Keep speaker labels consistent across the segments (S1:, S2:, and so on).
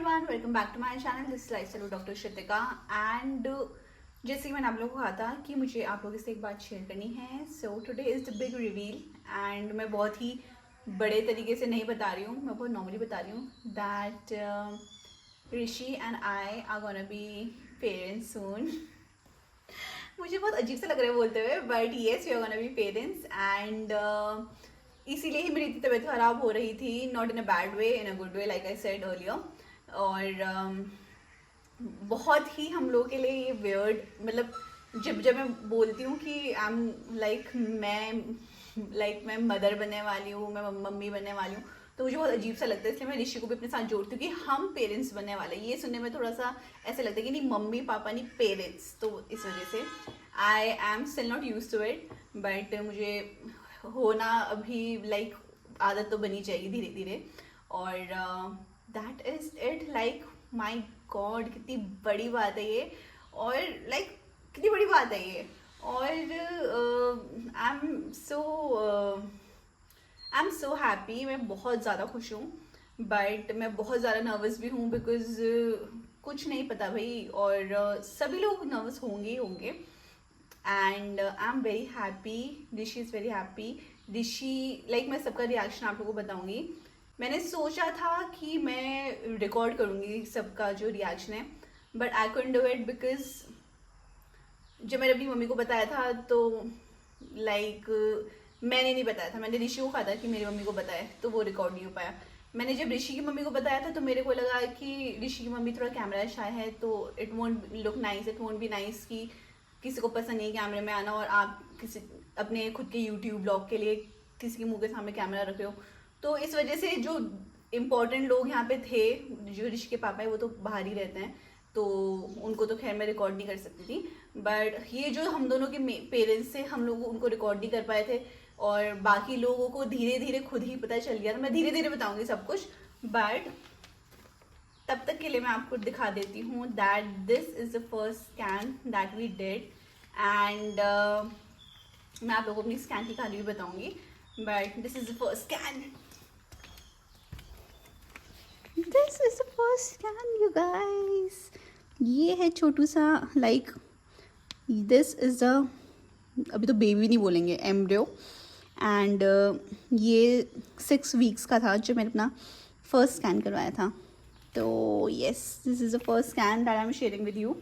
S1: Everyone, welcome back to my channel. This is lifestyle doctor Shrutika. And जैसे कि मैंने आप लोगों को कहा था कि मुझे आप लोगों से एक बात शेयर करनी है। So today is the big reveal. And मैं बहुत ही बड़े तरीके से नहीं बता रही हूँ, मैं बहुत नॉर्मली बता रही हूँ that Rishi and I are gonna be parents soon. मुझे बहुत अजीब सा लग रहा है बोलते हुए, but yes we are gonna be parents. And इसीलिए ही मेरी इतनी तबीयत ख़राब हो रही थी, not in a bad way, in a good way, like I said earlier. और बहुत ही हम लोगों के लिए ये वियर्ड, मतलब जब जब मैं बोलती हूँ कि आई एम मैं मदर बनने वाली हूँ, मैं मम्मी बनने वाली हूँ, तो मुझे बहुत अजीब सा लगता है। इसलिए मैं ऋषि को भी अपने साथ जोड़ती हूँ कि हम पेरेंट्स बनने वाले हैं। ये सुनने में थोड़ा सा ऐसा लगता है कि नहीं मम्मी पापा नहीं पेरेंट्स, तो इस वजह से I am still not use to it. But मुझे होना अभी लाइक आदत तो बनी चाहिए धीरे धीरे। और that is it, like my God कितनी बड़ी बात है ये। और लाइक कितनी बड़ी बात है ये। और आई एम सो हैप्पी, मैं बहुत ज़्यादा खुश हूँ। बट मैं बहुत ज़्यादा नर्वस भी हूँ बिकॉज कुछ नहीं पता भाई। और सभी लोग नर्वस होंगे ही होंगे। And I am very happy, Rishi is very happy. Rishi like मैं सबका रिएक्शन आप लोगों को बताऊंगी। मैंने सोचा था कि मैं रिकॉर्ड करूंगी सबका जो रिएक्शन है, but I couldn't do it because जब मैंने अपनी मम्मी को बताया था तो लाइक मैंने नहीं बताया था, मैंने ऋषि को कहा था कि मेरी मम्मी को बताए, तो वो रिकॉर्ड नहीं हो पाया। मैंने जब ऋषि की मम्मी को बताया था तो मेरे को लगा कि ऋषि की मम्मी थोड़ा कैमरा शाय है, तो it won't look nice, it won't be nice कि किसी को पसंद नहीं है कैमरे में आना और आप किसी अपने खुद के यूट्यूब ब्लॉग के लिए किसी के मुंह के सामने कैमरा रख रहे हो। तो इस वजह से जो इम्पोर्टेंट लोग यहाँ पे थे, जो ऋषि के पापा है वो तो बाहर ही रहते हैं, तो उनको तो खैर मैं रिकॉर्ड नहीं कर सकती थी। बट ये जो हम दोनों के पेरेंट्स थे, हम लोग उनको रिकॉर्ड नहीं कर पाए थे। और बाकी लोगों को धीरे धीरे खुद ही पता चल गया था। मैं धीरे धीरे बताऊंगी सब कुछ, बट तब तक के लिए मैं आपको दिखा देती हूँ that this is the first scan that we did. And मैं आप लोगों को अपनी स्कैन की कहानी भी बताऊंगी, but this is the first scan. This is the first scan you guys. ये है छोटू सा, लाइक दिस इज द, अभी तो बेबी नहीं बोलेंगे, एम्ब्रियो। एंड ये 6 वीक्स का था जब मैंने अपना फर्स्ट स्कैन करवाया था। तो yes, this is the first scan that I am sharing with you.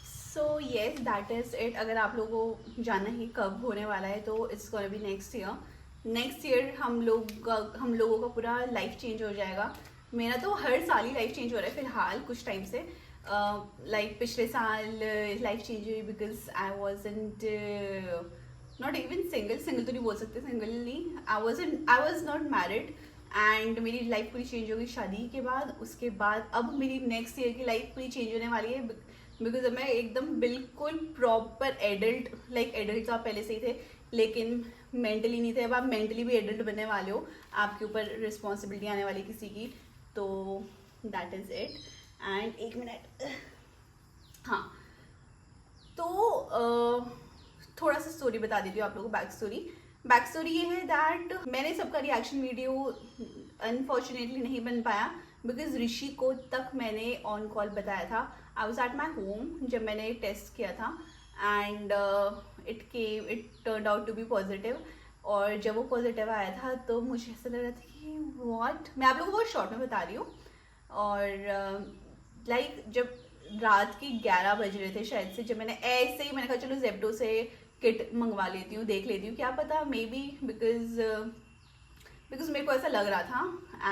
S1: So yes, that is it. अगर आप लोगों को जानना ही कब होने वाला है तो it's gonna be next year. Next year हम लोगों का पूरा लाइफ चेंज हो जाएगा। मेरा तो हर साल ही लाइफ चेंज हो रहा है फिलहाल कुछ टाइम से। लाइक पिछले साल लाइफ चेंज हुई because I wasn't not even single तो नहीं बोल सकते, सिंगल नहीं, I was not married. And मेरी लाइफ पूरी चेंज होगी शादी के बाद। उसके बाद अब मेरी नेक्स्ट ईयर की लाइफ पूरी चेंज होने वाली है बिकॉज अब मैं एकदम बिल्कुल प्रॉपर एडल्ट, लाइक एडल्ट तो आप पहले से ही थे लेकिन मेंटली नहीं थे, अब आप मेंटली भी एडल्ट बनने वाले हो। आपके ऊपर रिस्पॉन्सिबिलिटी आने वाली किसी की, तो दैट इज़ इट। एंड एक मिनट, हाँ, तो थोड़ा सा स्टोरी बता देती हूँ आप लोगों को। बैक स्टोरी ये है दैट मैंने सबका रिएक्शन वीडियो अनफॉर्चुनेटली नहीं बन पाया बिकॉज ऋषि को तक मैंने ऑन कॉल बताया था। I was at my home जब मैंने टेस्ट किया था। And it turn out to be positive. और जब वो पॉजिटिव आया था तो मुझे ऐसा लग रहा था कि व्हाट, मैं आप लोगों को बहुत शॉर्ट में बता रही हूँ। और लाइक जब रात के 11 बज रहे थे शायद से, जब मैंने ऐसे ही मैंने कहा चलो जेप्टो से किट मंगवा लेती हूँ, देख लेती हूँ, क्या पता मे बी बिकॉज मेरे को ऐसा लग रहा था।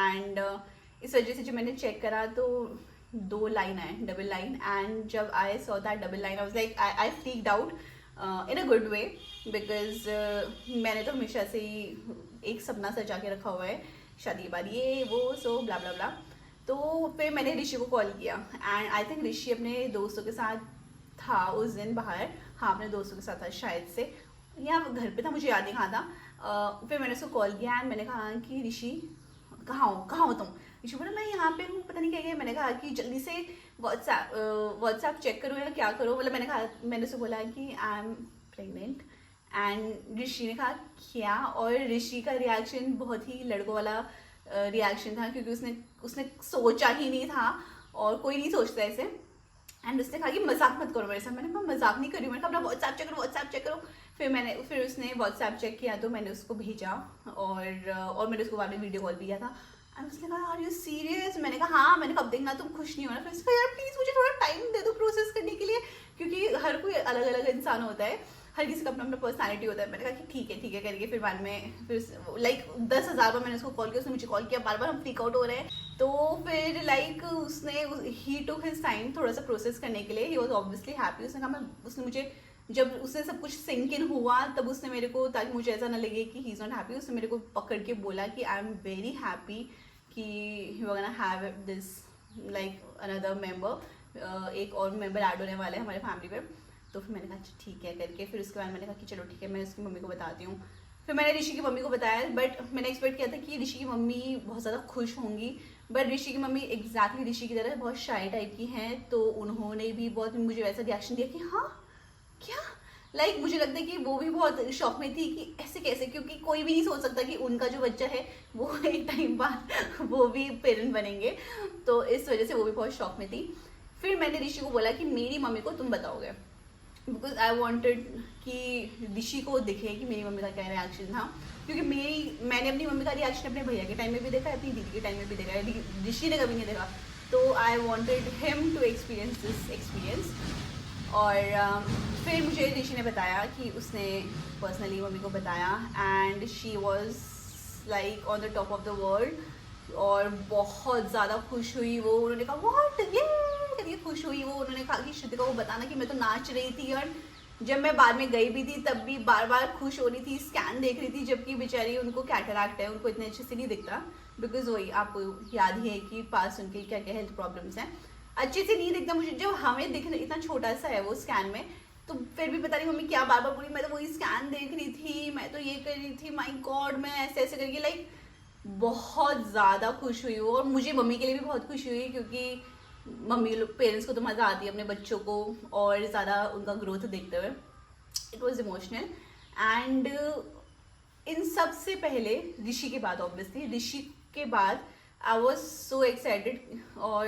S1: एंड इस वजह से जब मैंने चेक करा तो 2 लाइन आए, डबल लाइन। एंड जब I saw that double line I was like I freaked out in a good way because मैंने तो हमेशा से ही एक सपना सजा के रखा हुआ है शादी के बाद, ये वो सो ब्ला ब्ला ब्ला। तो फिर मैंने ऋषि को कॉल किया एंड आई थिंक ऋषि अपने दोस्तों के साथ था उस दिन बाहर। हाँ, अपने दोस्तों के साथ था शायद से, या घर पे था, मुझे याद नहीं कहाँ था। फिर मैंने उसको कॉल किया एंड मैंने कहा कि ऋषि कहाँ हो तुम। ऋषि बोला मैं यहाँ पे हूँ, पता नहीं क्या है। मैंने कहा कि जल्दी से व्हाट्सएप चेक करो या क्या करो, मतलब मैंने उसको बोला कि आई एम प्रेगनेंट। एंड ऋषि ने कहा क्या, और ऋषि का रिएक्शन बहुत ही लड़कों वाला रिएक्शन था, क्योंकि उसने उसने सोचा ही नहीं था और कोई नहीं सोचता ऐसे। एंड उसने कहा कि मजाक मत करो मेरे साथ। मैंने कहा मजाक नहीं करी, मैंने कहा अपना व्हाट्सएप चेक करो, व्हाट्सएप चेक करो। फिर उसने व्हाट्सएप चेक किया तो मैंने उसको भेजा और मैंने उसको बाद में वीडियो कॉल भी किया था। एंड उसने कहा आर यू सीरियस? मैंने कहा हाँ। मैंने कहा अब देखना तुम खुश नहीं हो ना। फिर उसने कहा यार प्लीज़ मुझे थोड़ा टाइम दे दो प्रोसेस करने के लिए, क्योंकि हर कोई अलग अलग इंसान होता है, हर किसी का अपना अपना पर्सनैलिटी होता है। मैंने कहा कि ठीक है करके फिर बाद में फिर लाइक 10,000 बार मैंने उसको कॉल किया, उसने मुझे कॉल किया, बार बार हम फ्रीक आउट हो रहे हैं। तो फिर लाइक उसने ही टुक हिज टाइम थोड़ा सा प्रोसेस करने के लिए। He was obviously happy. उसने कहा उसने मुझे जब उसने सब कुछ सिंक इन हुआ तब उसने मेरे को, ताकि मुझे ऐसा ना लगे कि ही इज़ नॉट हैप्पी, उसने मेरे को पकड़ के बोला कि आई एम वेरी हैप्पी कि you are gonna have this like another member, एक और मेंबर ऐड होने वाले हैं हमारे फैमिली में। तो फिर मैंने कहा अच्छा ठीक है करके फिर उसके बाद मैंने कहा कि चलो ठीक है मैं उसकी मम्मी को बताती हूँ। फिर मैंने ऋषि की मम्मी को बताया, बट मैंने एक्सपेक्ट किया था कि ऋषि की मम्मी बहुत ज़्यादा खुश होंगी, बट ऋषि की मम्मी एग्जैक्टली ऋषि की तरह बहुत शाई टाइप की हैं। तो उन्होंने भी बहुत मुझे वैसा रिएक्शन दिया कि हाँ क्या, लाइक मुझे लगता है कि वो भी बहुत शॉक में थी कि ऐसे कैसे, क्योंकि कोई भी नहीं सोच सकता कि उनका जो बच्चा है वो एक टाइम बाद वो भी पेरेंट बनेंगे। तो इस वजह से वो भी बहुत शॉक में थी। फिर मैंने ऋषि को बोला कि मेरी मम्मी को तुम बताओगे, बिकॉज आई वॉन्टेड कि ऋषि को दिखे कि मेरी मम्मी का क्या रिएक्शन था, क्योंकि मैंने अपनी मम्मी का रिएक्शन अपने भैया के टाइम में भी देखा है, अपनी दीदी के टाइम में भी देखा है, ऋषि ने कभी नहीं देखा। तो I wanted him to experience this experience. और फिर मुझे ऋषि ने बताया कि उसने पर्सनली मम्मी को बताया and she was like on the top of the world और बहुत ज़्यादा खुश हुई वो। उन्होंने कहा व्हाट ये करके खुश हुई वो। उन्होंने कहा कि श्रुतिका को बताना कि मैं तो नाच रही थी, और जब मैं बाद में गई भी थी तब भी बार बार खुश हो रही थी, स्कैन देख रही थी, जबकि बेचारी उनको कैटरैक्ट है, उनको इतने अच्छे से नहीं दिखता, बिकॉज वही आपको याद ही है कि पास उनके क्या क्या हेल्थ प्रॉब्लम्स हैं, अच्छे से नहीं दिखता मुझे। जब हमें दिख इतना छोटा सा है वो स्कैन में, तो फिर भी पता नहीं मम्मी क्या बार बार बोली मैं तो वही स्कैन देख रही थी, मैं तो ये कर रही थी, माय गॉड मैं ऐसे ऐसे करके लाइक बहुत ज़्यादा खुश हुई वो। और मुझे मम्मी के लिए भी बहुत खुशी हुई, क्योंकि मम्मी लोग पेरेंट्स को तो मज़ा आती है अपने बच्चों को और ज़्यादा उनका ग्रोथ देखते हुए। It was emotional. And in सब से पहले ऋषि के बाद, ऑब्वियसली ऋषि के बाद आई वॉज सो एक्साइटेड। और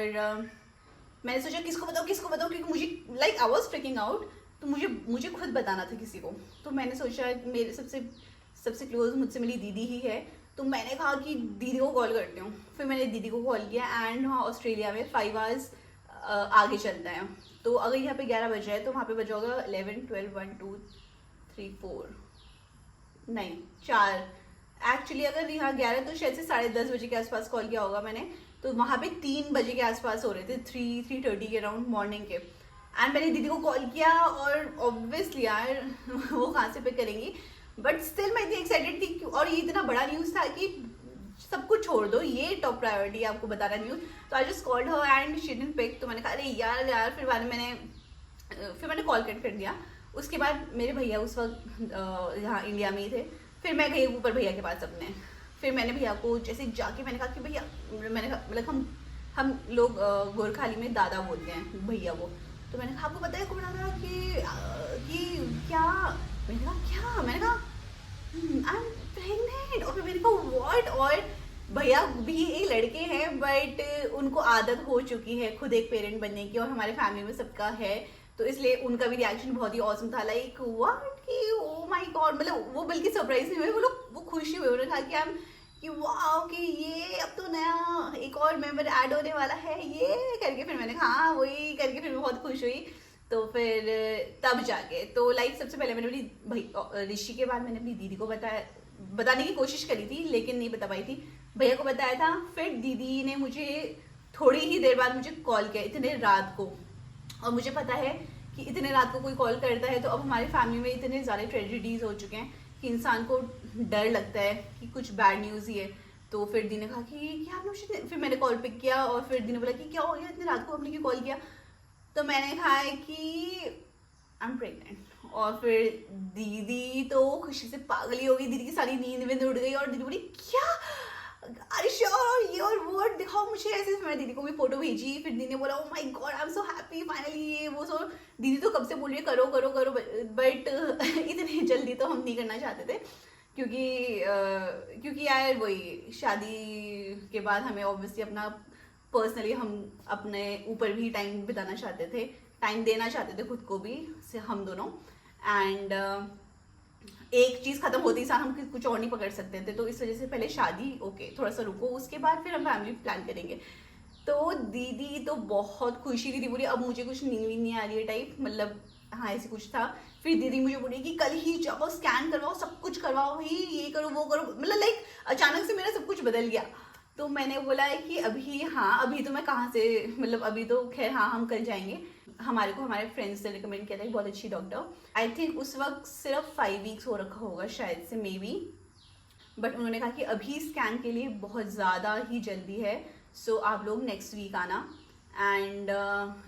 S1: मैंने सोचा किसको बताऊँ, क्योंकि मुझे like I was fricking out, तो मुझे खुद बताना था किसी को। तो मैंने सोचा मेरे सबसे क्लोज मुझसे मेरी दीदी ही है, तो मैंने कहा कि दीदी को कॉल करती हूँ। फिर मैंने दीदी को कॉल किया एंड वहाँ ऑस्ट्रेलिया में 5 आवर्स आगे चलता है। तो अगर यहाँ पे 11 बज रहा है तो वहाँ पे बजा होगा 11, 12, 1, 2, 3, 4 नहीं 4। एक्चुअली अगर यहाँ 11 तो शायद से 10:30 बजे के आसपास कॉल किया होगा मैंने। तो वहाँ पे 3 बजे के आसपास हो रहे थे, 3:30 के अराउंड मॉर्निंग के। एंड मैंने दीदी को कॉल किया और ऑब्वियसली यार वो कहाँ से पिक करेंगी, बट स्टिल मैं इतनी एक्साइटेड थी। और ये इतना बड़ा न्यूज़ था कि सब कुछ छोड़ दो, ये टॉप प्रायोरिटी है आपको बताना न्यूज़। तो I just called her and she didn't pick. तो मैंने कहा अरे यार फिर बाद में मैंने कॉल कट कर दिया। उसके बाद मेरे भैया उस वक्त यहाँ इंडिया में ही थे। फिर मैं गई ऊपर भैया के पास अपने। फिर मैंने भैया को जैसे जाके मैंने कहा कि भैया, मैंने कहा मतलब हम लोग गोरखाली में दादा बोलते हैं भैया को। तो मैंने कहा आपको पता है कौन आ रहा कि क्या, मैंने कहा आई एम प्रेग्नेंट। और फिर मैंने कहा व्हाट। और भैया भी एक लड़के हैं बट उनको आदत हो चुकी है खुद एक पेरेंट बनने की, और हमारे फैमिली में सबका है, तो इसलिए उनका भी रिएक्शन बहुत ही ऑसम था, लाइक व्हाट कि ओ माय गॉड। मतलब वो बल्कि सरप्राइज नहीं हुए, वो लोग वो खुशी हुए। उन्होंने कहा कि हम कि वाह कि ये अब तो नया एक और मेंबर ऐड होने वाला है ये करके। फिर मैंने कहा हाँ वही करके, फिर मैं बहुत खुश हुई। तो फिर तब जाके तो लाइक सबसे पहले मैंने अपनी ऋषि के बाद मैंने अपनी दीदी को बताने की कोशिश करी थी, लेकिन नहीं बता पाई थी। भैया को बताया था। फिर दीदी ने मुझे थोड़ी ही देर बाद मुझे कॉल किया इतने रात को। और मुझे पता है कि इतने रात को कोई कॉल करता है तो अब हमारी फैमिली में इतने ज़्यादा ट्रेजेडीज हो चुके हैं कि इंसान को डर लगता है कि कुछ बैड न्यूज़ ही है। तो फिर दी ने कहा कि क्या आपने, फिर मैंने कॉल पिक किया और फिर दी ने बोला कि क्या हो गया इतनी रात को आपने क्यों कॉल किया। तो मैंने कहा कि आई एम प्रेग्नेंट। और फिर दीदी तो खुशी से पागल ही हो गई, दीदी की सारी नींद में उड़ गई और दीदी बोली क्या अरे श्योर ये और वो दिखाओ मुझे ऐसे। मैं दीदी को भी फोटो भेजी। फिर दीदी ने बोला oh my God I am so happy finally ये वो। सो दीदी तो कब से बोल रही है करो करो करो, बट इतनी जल्दी तो हम नहीं करना चाहते थे। क्योंकि यार वही शादी के बाद हमें ऑब्वियसली अपना पर्सनली हम अपने ऊपर भी टाइम बिताना चाहते थे, टाइम देना चाहते थे खुद को भी, से हम दोनों। एंड एक चीज़ खत्म होती ही साथ हम कुछ और नहीं पकड़ सकते थे, तो इस वजह से पहले शादी, ओके थोड़ा सा रुको, उसके बाद फिर हम फैमिली प्लान करेंगे। तो दीदी तो बहुत खुशी थी, बोली अब मुझे कुछ नींद वींद नहीं आ रही है टाइप, मतलब हाँ ऐसे कुछ था। फिर दीदी मुझे बोली कि कल ही जाओ स्कैन करवाओ, सब कुछ करवाओ भाई, ये करो वो करो, मतलब लाइक अचानक से मेरा सब कुछ बदल गया। तो मैंने बोला है कि अभी हाँ, अभी तो मैं कहाँ से, मतलब अभी तो खैर हाँ हम कल जाएंगे। हमारे को हमारे फ्रेंड्स ने रिकमेंड किया था, बहुत अच्छी डॉक्टर। आई थिंक उस वक्त सिर्फ 5 वीक्स हो रखा होगा शायद से, मे बी। बट उन्होंने कहा कि अभी स्कैन के लिए बहुत ज़्यादा ही जल्दी है, सो आप लोग नेक्स्ट वीक आना। एंड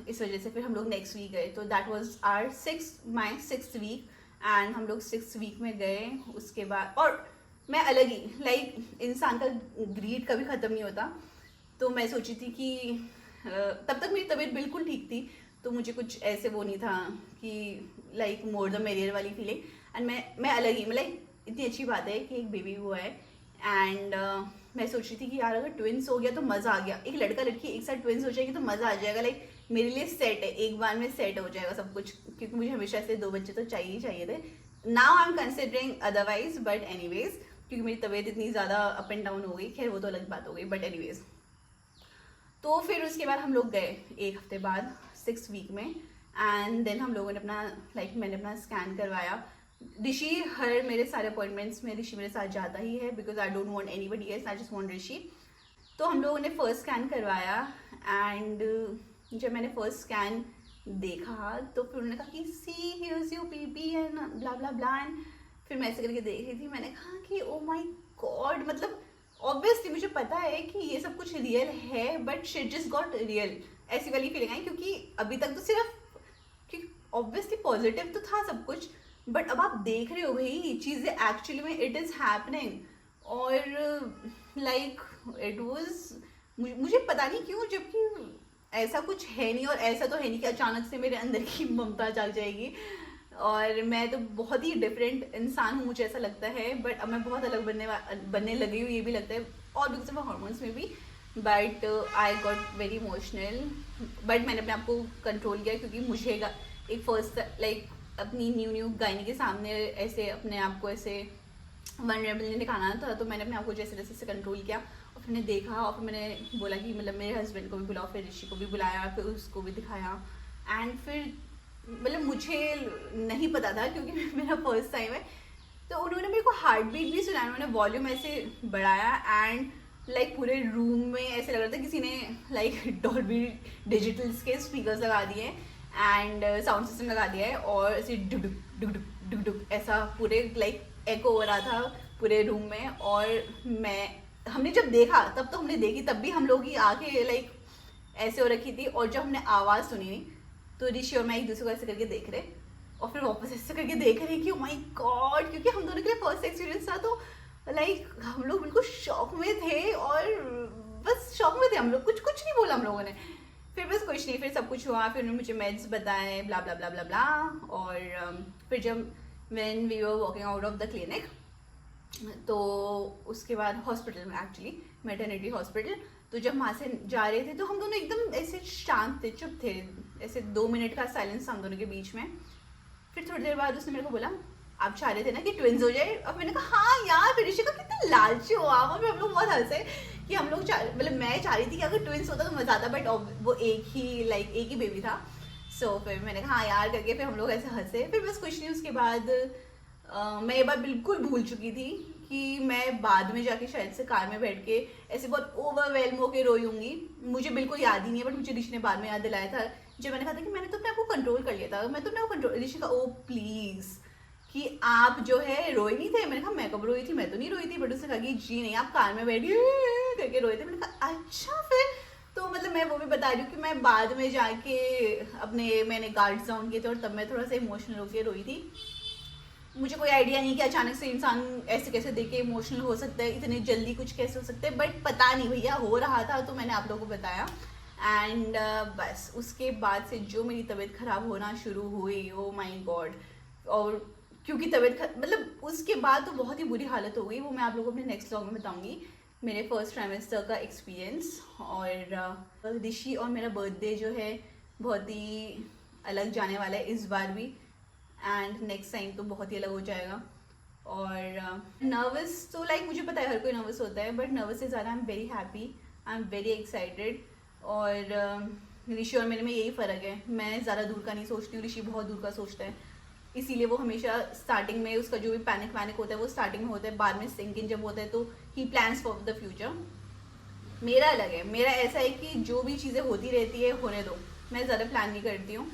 S1: इस वजह से फिर हम लोग नेक्स्ट वीक गए। तो that was our my 6th week, and हम लोग 6th वीक में गए। उसके बाद और मैं अलग ही लाइक इंसान का ग्रीड कभी ख़त्म नहीं होता। तो मैं सोची थी कि तब तक मेरी तबीयत बिल्कुल ठीक थी, तो मुझे कुछ ऐसे वो नहीं था कि लाइक मोर द मेरियर वाली फीलिंग। एंड मैं अलग ही, मतलब इतनी अच्छी बात है कि एक बेबी हुआ है। एंड मैं सोच रही थी कि यार अगर ट्विंस हो गया तो मज़ा आ गया, एक लड़का लड़की एक साथ ट्विंस हो जाएगी तो मज़ा आ जाएगा, लाइक मेरे लिए सेट है, एक बार में सेट हो जाएगा सब कुछ, क्योंकि मुझे हमेशा से 2 बच्चे तो चाहिए ही चाहिए थे। Now I am considering otherwise, but anyways क्योंकि मेरी तबीयत इतनी ज़्यादा अप एंड डाउन हो गई, खैर वो तो अलग बात हो गई, बट एनीवेज। तो फिर उसके बाद हम लोग गए 1 हफ्ते बाद 6th वीक में। एंड देन हम लोगों ने अपना मैंने अपना स्कैन करवाया। ऋषि हर मेरे सारे अपॉइंटमेंट्स में ऋषि मेरे साथ जाता ही है, because I don't want anybody else, I just want Rishi. तो हम लोगों ने फर्स्ट स्कैन करवाया। एंड जब मैंने फर्स्ट स्कैन देखा तो फिर उन्होंने कहा कि see here's your baby and blah blah blah. And फिर मैं ऐसे करके देख रही थी, मैंने कहा कि ओ माय गॉड, मतलब ऑब्वियसली मुझे पता है कि ये सब कुछ रियल है, but shit just got real, ऐसी वाली फीलिंग आई। क्योंकि अभी तक तो सिर्फ ऑब्वियसली पॉजिटिव तो था सब कुछ, बट अब आप देख रहे हो भाई चीज़ें एक्चुअली में इट इज़ हैपनिंग। और लाइक इट वाज, मुझे पता नहीं क्यों, जबकि ऐसा कुछ है नहीं, और ऐसा तो है नहीं कि अचानक से मेरे अंदर की ममता जाग जाएगी। और मैं तो बहुत ही डिफरेंट इंसान हूँ मुझे ऐसा लगता है, बट अब मैं बहुत अलग बनने लगी हूँ, ये भी लगता है, और बिकॉज ऑफ हॉर्मोन्स में भी। But I got very emotional, but मैंने अपने आप को कंट्रोल किया, क्योंकि मुझे एक फर्स्ट लाइक अपनी न्यू गायनी के सामने ऐसे अपने आप को ऐसे वनरेबल दिखाना था। तो मैंने अपने आप को जैसे जैसे कंट्रोल किया, और फिर मैंने देखा, और फिर मैंने बोला कि मतलब मेरे हस्बैंड को भी बुलाओ, फिर ऋषि को भी बुलाया, फिर उसको भी दिखाया। एंड फिर मतलब मुझे नहीं पता था, क्योंकि मेरा फर्स्ट टाइम है, तो उन्होंने मेरे को हार्ट बीट भी सुनाया, उन्होंने वॉल्यूम ऐसे बढ़ाया। एंड लाइक पूरे रूम में ऐसे लग रहा था किसी ने लाइक डॉल्बी डिजिटल्स के स्पीकर्स लगा दिए एंड साउंड सिस्टम लगा दिया है, और ऐसे डुक डुक डुक डुक डुक डुक ऐसा पूरे लाइक एको हो रहा था पूरे रूम में। और हमने जब देखा, तब तो हमने देखी, तब भी हम लोग ही आके लाइक ऐसे हो रखी थी, और जब हमने आवाज़ सुनी तो ऋषि और मैं एक दूसरे को ऐसे करके देख रहे, और फिर वापस ऐसे करके देख रहे कि ओ माय गॉड, क्योंकि हम दोनों के लिए फर्स्ट एक्सपीरियंस था। तो लाइक हम लोग बिल्कुल शॉक में थे, और बस शॉक में थे हम लोग, कुछ नहीं बोला हम लोगों ने। फिर बस कुछ नहीं, फिर सब कुछ हुआ, फिर उन्होंने मुझे मेड्स बताए, ब्ला ब्ला ब्ला ब्ला ब्ला। और फिर जब when we were walking out of the clinic, तो उसके बाद हॉस्पिटल में, एक्चुअली मैटरनिटी हॉस्पिटल, तो जब वहाँ से जा रहे थे तो हम दोनों एकदम ऐसे शांत थे, चुप थे, ऐसे 2 मिनट का साइलेंस था हम दोनों के बीच में। फिर थोड़ी देर बाद उसने मेरे को बोला, आप चाह रहे थे ना कि ट्विंस हो जाए? और मैंने कहा हाँ यार, फिर ऋषि का कितने लालची हो आप। और फिर हम लोग बहुत हंसे कि हम लोग मतलब मैं चाह रही थी कि अगर ट्विंस होता तो मजा आता, बट वो एक ही बेबी था। सो फिर मैंने कहा हाँ यार करके, फिर हम लोग ऐसे हंसे। फिर बस कुछ नहीं, उसके बाद मैं ये बात बिल्कुल भूल चुकी थी कि मैं बाद में जाके शायद से कार में बैठ के ऐसे बहुत ओवरवेलम होके रोई होंगी, मुझे बिल्कुल याद ही नहीं है। बट मुझे ऋषि ने बाद में याद दिलाया था, जब मैंने कहा था कि मैंने तो अपने आप को कंट्रोल कर लिया था, मैं तो अपने आप को कंट्रोल। ऋषि का ओ प्लीज़ कि आप जो है रोए नहीं थे। मैंने कहा मैं कब रोई थी, मैं तो नहीं रोई थी। बट उसने कहा कि जी नहीं, आप कार में बैठी करके रोए थे। मैंने कहा अच्छा। फिर तो मतलब मैं वो भी बता रही हूँ कि मैं बाद में जाके मैंने गार्ड्स डाउन किए थे, और तब मैं थोड़ा सा इमोशनल होकर रोई थी। मुझे कोई आइडिया नहीं कि अचानक से इंसान ऐसे कैसे देख के इमोशनल हो सकता है, इतने जल्दी कुछ कैसे हो सकता है, बट पता नहीं भैया हो रहा था, तो मैंने आप लोगों को बताया। एंड बस उसके बाद से जो मेरी तबीयत ख़राब होना शुरू हुई, ओ माय गॉड। और क्योंकि मतलब उसके बाद तो बहुत ही बुरी हालत हो गई, वो मैं आप लोगों को अपने नेक्स्ट व्लॉग में बताऊंगी, मेरे फर्स्ट ट्राइमेस्टर का एक्सपीरियंस। और ऋषि और मेरा बर्थडे जो है बहुत ही अलग जाने वाला है इस बार भी, एंड नेक्स्ट टाइम तो बहुत ही अलग हो जाएगा। और नर्वस तो लाइक मुझे पता है हर कोई नर्वस होता है, बट नर्वस से ज़्यादा आई am very happy, I am very excited. और ऋषि और मेरे में यही फ़र्क है, मैं ज़्यादा दूर का नहीं सोचती हूँ, ऋषि बहुत दूर का सोचता है, इसीलिए वो हमेशा स्टार्टिंग में उसका जो भी पैनिक वैनिक होता है वो स्टार्टिंग में होता है, बाद में सिंक इन जब होता है तो ही प्लान्स फॉर द फ्यूचर। मेरा अलग है, मेरा ऐसा है कि जो भी चीज़ें होती रहती है होने दो, मैं ज़्यादा प्लान नहीं करती हूँ,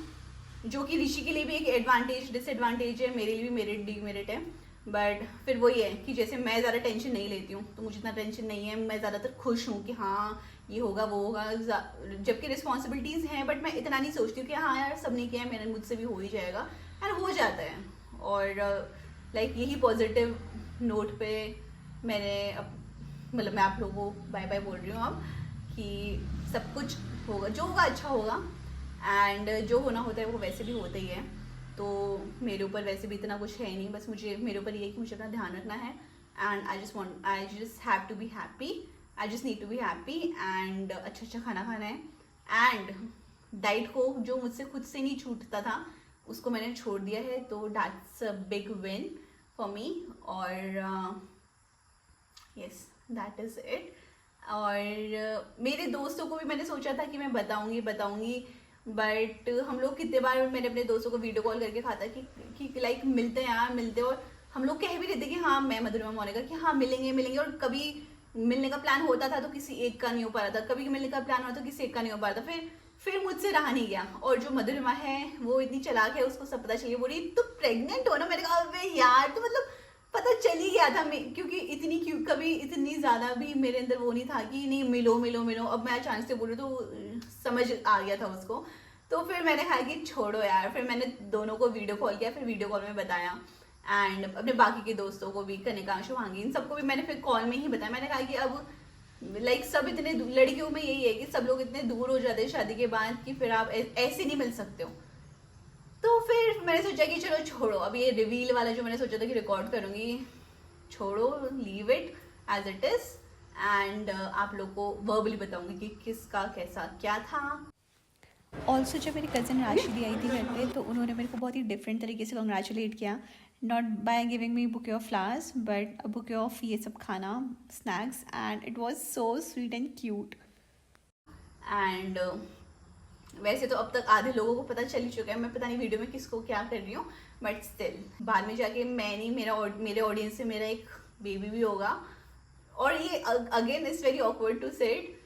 S1: जो कि ऋषि के लिए भी एक एडवांटेज डिसएडवांटेज है, मेरे लिए भी मेरिट डीमेरिट है। बट फिर वही है कि जैसे मैं ज़्यादा टेंशन नहीं लेती हूँ, तो मुझे इतना टेंशन नहीं है, मैं ज़्यादातर खुश हूँ कि हाँ ये होगा वो होगा, जबकि रिस्पॉन्सिबिलिटीज़ हैं, बट मैं इतना नहीं सोचती हूँ कि हाँ यार सब नहीं किया है मेरे, मुझसे भी हो ही जाएगा, एंड हो जाता है। और लाइक यही पॉजिटिव नोट पे मैंने मतलब मैं आप लोगों को बाय बाय बोल रही हूँ अब, कि सब कुछ होगा, जो होगा अच्छा होगा, एंड जो होना होता है वो वैसे भी होता ही है। तो मेरे ऊपर वैसे भी इतना कुछ है ही नहीं, बस मुझे मेरे ऊपर ये है कि मुझे अपना ध्यान रखना है, and I just have to be happy, I just need to be happy, and अच्छा अच्छा खाना खाना है, एंड डाइट को जो मुझसे खुद से नहीं छूटता था उसको मैंने छोड़ दिया है, तो that's a big win for me. और यस दैट इज़ इट। और मेरे दोस्तों को भी मैंने सोचा था कि मैं बताऊंगी, बट हम लोग कितने बार मैंने अपने दोस्तों को वीडियो कॉल करके कहा था कि लाइक मिलते हैं यार मिलते हैं, और हम लोग कह भी रहे थे कि हाँ मैं मधुरिमा मोनिका कि हाँ मिलेंगे, और कभी मिलने का प्लान होता था तो किसी एक का नहीं हो पा रहा था, कभी मिलने का प्लान होता तो किसी एक का नहीं हो पा रहा था, फिर मुझसे रहा नहीं गया। और जो मधुरिमा है वो इतनी चालाक है, उसको सब पता चलिए, बोली तो प्रेग्नेंट हो ना, मैंने कहा अबे यार, तो मतलब पता चल ही गया था, क्योंकि कभी इतनी ज़्यादा भी मेरे अंदर वो नहीं था कि नहीं मिलो मिलो मिलो, अब मैं अचानक से बोलूँ तो समझ आ गया था उसको। तो फिर मैंने कहा कि छोड़ो यार, फिर मैंने दोनों को वीडियो कॉल किया, फिर वीडियो कॉल में बताया, एंड अपने बाकी के दोस्तों को भी, कनिका शुभांगी, इन सबको भी मैंने फिर कॉल में ही बताया। मैंने कहा कि अब लाइक सब इतने लड़कियों में यही है कि सब लोग इतने दूर हो जाते हैं शादी के बाद कि फिर आप ऐसे नहीं मिल सकते हो। तो फिर मैंने सोचा कि चलो छोड़ो, अब ये रिवील वाला जो मैंने सोचा था कि रिकॉर्ड करूंगी, छोड़ो, leave it as it is, and आप लोग को वर्बली बताऊंगी कि किसका कैसा क्या था।
S2: ऑल्सो जब मेरी कज़न राशिदी आई थी घर पे, तो उन्होंने मेरे को बहुत ही डिफरेंट तरीके से कंग्रेचुलेट किया, not by giving me bouquet of flowers but a bouquet of ये सब खाना snacks, and it was so sweet and cute.
S1: And वैसे तो अब तक आधे लोगों को पता चल ही चुका है, मैं पता नहीं वीडियो में किसको क्या कर रही हूँ, बट स्टिल बाद में जाके मैं नहीं, मेरे ऑडियंस से मेरा एक बेबी भी होगा, और ये again it's very awkward to say it,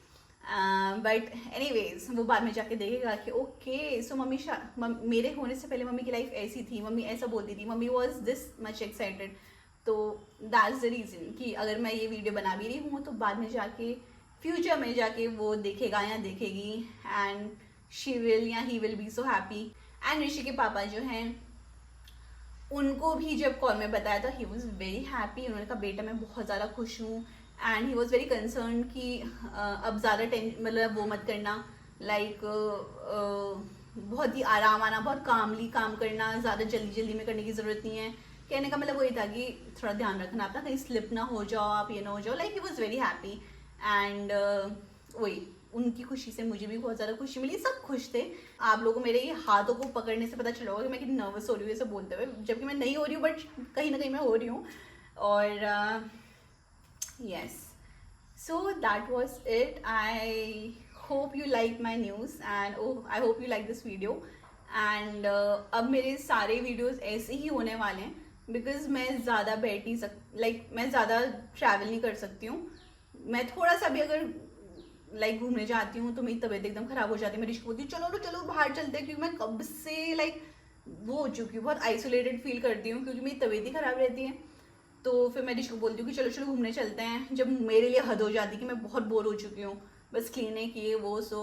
S1: but anyways वो बाद में जाके देखेगा कि ओके सो मेरे होने से पहले मम्मी की लाइफ ऐसी थी, मम्मी ऐसा बोलती थी, mummy was this much excited. तो दैट्स द रीज़न कि अगर मैं ये वीडियो बना भी रही हूँ तो बाद में जाके फ्यूचर में जाके वो देखेगा या देखेगी, एंड शी विल या he will be so happy. And Rishi के पापा जो हैं उनको भी जब कॉल में बताया था ही वॉज वेरी हैप्पी, उन्होंने कहा बेटा मैं बहुत ज़्यादा खुश हूँ, and he was very concern कि अब ज़्यादा मतलब वो मत करना, लाइक बहुत ही आराम आना, बहुत कामली काम करना, ज़्यादा जल्दी जल्दी में करने की ज़रूरत नहीं है। कहने का मतलब वही था कि थोड़ा ध्यान रखना अपना, कहीं स्लिप ना हो जाओ, आप ये ना हो जाओ, like he was very happy. And वही उनकी खुशी से मुझे भी बहुत ज़्यादा खुशी मिली, सब खुश थे। आप लोगों को मेरे ये हाथों को पकड़ने से पता चला होगा कि मैं कितनी नर्वस हो रही हूँ ये सब बोलते हुए, जबकि मैं नहीं हो रही हूँ, बट कहीं ना कहीं मैं हो रही हूँ। और yes, so that was it. I hope you like my news, and oh I hope you like this video, and अब मेरे सारे वीडियोस ऐसे ही होने वाले हैं, बिकॉज मैं ज़्यादा बैठ नहीं मैं ज़्यादा ट्रैवल नहीं कर सकती हूँ। मैं थोड़ा सा भी अगर घूमने जाती हूँ तो मेरी तबीयत एकदम ख़राब हो जाती है, मैं ऋषि को बोलती हूँ चलो चलो बाहर चलते हैं, क्योंकि मैं कब से वो हो चुकी हूँ, बहुत आइसोलेटेड फील करती हूँ क्योंकि मेरी तबीयत ही ख़राब रहती है। तो फिर मैं ऋषि को बोलती हूँ कि चलो चलो घूमने चलते हैं, जब मेरे लिए हद हो जाती है कि मैं बहुत बोर हो चुकी हूँ, बस क्लीनिक ये वो सो।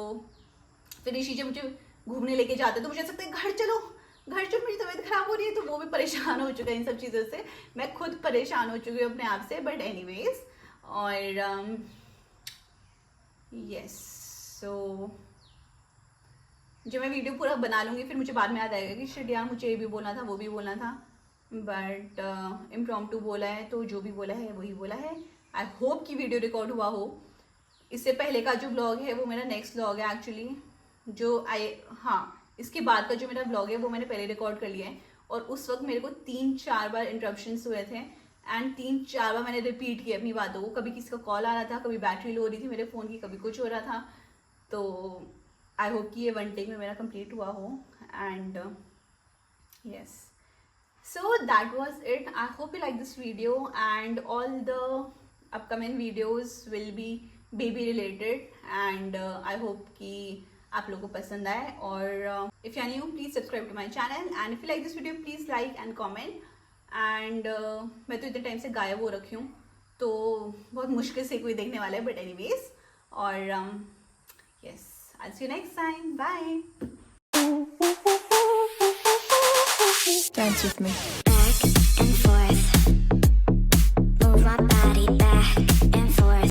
S1: फिर ऋषि जब मुझे घूमने लेके जाते तो मुझे ऐसा लगता है घर चलो, मेरी तबीयत खराब हो रही है, तो वो भी परेशान हो चुका है इन सब चीज़ों से, मैं खुद परेशान हो चुकी हूँ अपने आप से, बट एनीवेज। और यस, सो जब मैं वीडियो पूरा बना लूँगी फिर मुझे बाद में याद आएगा कि शिट यार मुझे ये भी बोलना था वो भी बोलना था, बट इम्प्रॉम्प्टू बोला है तो जो भी बोला है वही बोला है. आई होप कि वीडियो रिकॉर्ड हुआ हो. इससे पहले का जो व्लॉग है वो मेरा नेक्स्ट व्लॉग है एक्चुअली. इसके बाद का जो मेरा व्लॉग है वो मैंने पहले रिकॉर्ड कर लिया है. और उस वक्त मेरे को 3-4 बार इंटरप्शंस हुए थे एंड 3-4 बार मैंने रिपीट किया अपनी बातों को. कभी किसी का कॉल आ रहा था, कभी बैटरी लो हो रही थी मेरे फ़ोन की, कभी कुछ हो रहा था. तो आई होप कि ये 1 टेक में मेरा कंप्लीट हुआ हो. And yes, so that was it. I hope you like this video, and all the upcoming videos will be baby related, and I hope कि आप लोगों को पसंद आए. और if you are new, please subscribe to my channel, and if you like this video, please like and comment. and मैं तो इतने टाइम से गायब हो रखी हूँ तो बहुत मुश्किल से कोई देखने वाला है, but anyways. और yes, I'll see you next time. Bye.
S3: Dance with me.
S4: Back and forth.